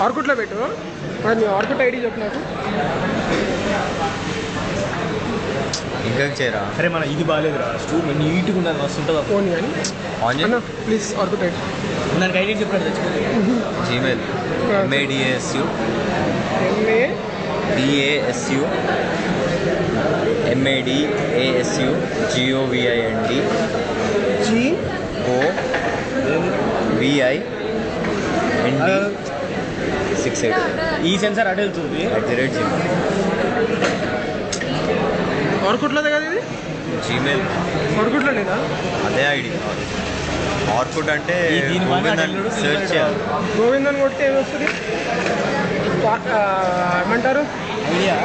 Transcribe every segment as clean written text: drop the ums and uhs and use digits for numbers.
ఆర్కుట్లో పెట్టు మరి నీ ఆర్కుట్ ఐడి చెప్పు నాకు. ఇంకా చేయరా? అరే మన ఇది బాగాలేదురా, స్టూల్ నీట్గా ఉన్నది, మస్తు ఉంటుందా ఫోన్ కానీ అన్న ప్లీజ్ ఆర్కుట్ ఐడి దానికి ఐడి చెప్పాడు తెచ్చుకోండి. Gmail MADASU DASU MADASU GOVIND GOVIND 68 ఈ సెన్సార్ అటు వెళ్తుంది @gmail. ఆర్కుట్లోదే కదా ఇది? జీమెయిల్ ఆర్కుట్లో లేదా? అదే ఐడి. ఆర్కుట్ అంటే సెర్చ్ చేయాలి. గోవింద్ అని కొడితే ఏమొస్తుంది? ఏమంటారు? ఐడియా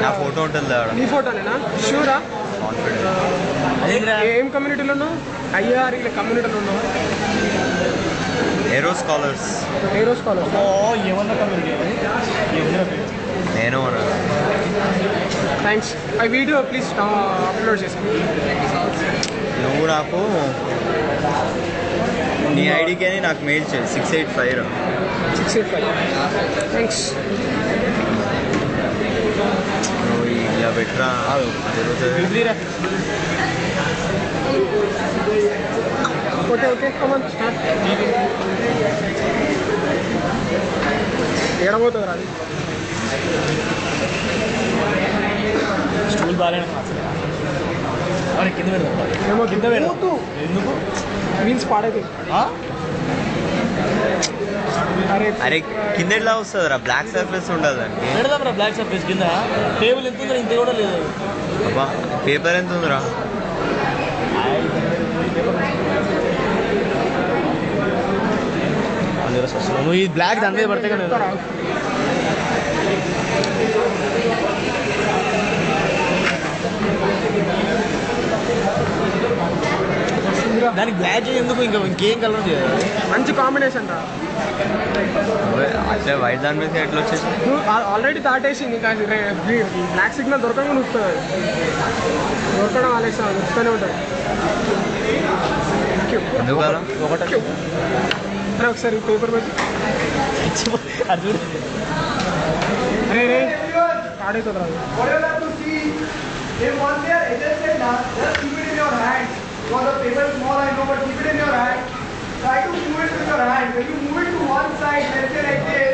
నా ఫోటో ఉంటుంది ఆడ. నీ ఫోటోనేనా? షూరా? కాన్ఫిడెంట్. ఏం కమ్యూనిటీలో ఉన్నావు? IR కమ్యూనిటీలో ఉన్నావు? ఏరో స్కాలర్స్. ఏరో స్కాలర్స్ ఏమన్నా కమ్యూనిటీ నేను థ్యాంక్స్. ఆ వీడియో ప్లీజ్ అప్లోడ్ చేశాను. నువ్వు నాకు నీ ఐడికి అని నాకు మెయిల్ చేయి 685. థ్యాంక్స్. నువ్వు ఇలా పెట్టరా జరుగుతుంది. Okay come on start. ఏడబోతుంది రాదు. స్టూల్ బాగాలేదు అరే కింద పెడదాం. ఏమో కింద పెడదాం. ఎందుకు మీన్స్ పాడైపోయి. అరే కింద ఎట్లా వస్తుందిరా? బ్లాక్ సర్ఫేస్ ఉండదు దానికి. పెడదాం రా బ్లాక్ సర్ఫేస్ కింద. టేబుల్ ఎంత ఉందో ఇంత కూడా లేదు. అబ్బా పేపర్ ఎంత ఉందిరా? నువ్వు ఈ బ్లాక్ దాని మీద పడితే కదా దానికి బ్లాక్ ఎందుకు, ఇంకా ఇంకేం కలర్ చేయాలి? మంచి కాంబినేషన్ రా. అంటే వైట్ దాని మీద ఎట్లా వచ్చేసి? ఆల్రెడీ దాటేసి నీకు అది బ్లాక్ సిగ్నల్ దొరకకుండా వస్తుంది. దొరకడం ఆలస్యం వస్తూనే ఉంటుంది. ఎందుకలా? అరే ఒకసారి పేపర్ పెట్టి అది చూడు. అరే పాడైతుంది రాదు. Because the paper is small, I know, but keep it in your hand. Try to move it with your hand. When you move it to one side, let's say like this,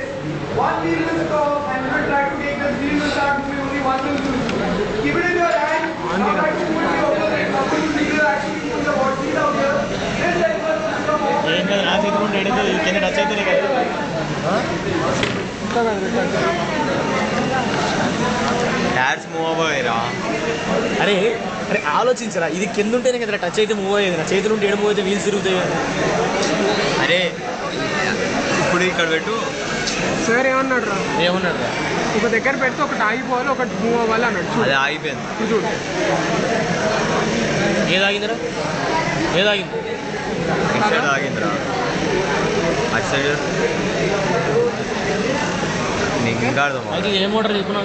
one wheel will stop, and you will try to take the wheel will start moving, only one wheel will move. Keep it in your hand. Now try to move it to the opposite. Now you will actually put the ball wheel out here. This cycle will come off. ఏం కాదు, నా చేతి ముందు ఎడితే కింద touch అయితేనే కదా. Tyres move అవ్వరా? అరే అరే ఆలోచించరా, ఇది కింద ఉంటేనే కదా టచ్ అయితే మూవ్ అయ్యేది. నా చేతులు ఉంటే ఏడు మూవ్ అయితే వీల్స్ తిరుగుతాయి. అరే ఇప్పుడు ఇక్కడ పెట్టు. సార్ ఏమన్నాడు రా? ఏమన్నాడు రా? ఒక దగ్గర పెడితే ఒకటి ఆగిపోవాలి, ఒకటి మూవ్ అవ్వాలి అన్నాడు. అది ఆగిపోయింది. చూడు ఏదాగిందిరా? ఏదాగింది? ఇటు సైడ్ ఆగిందిరా. అటు సైడ్ నీకు ఇంకా అర్థం అయితే ఏ మోటార్ చెప్పున్నా?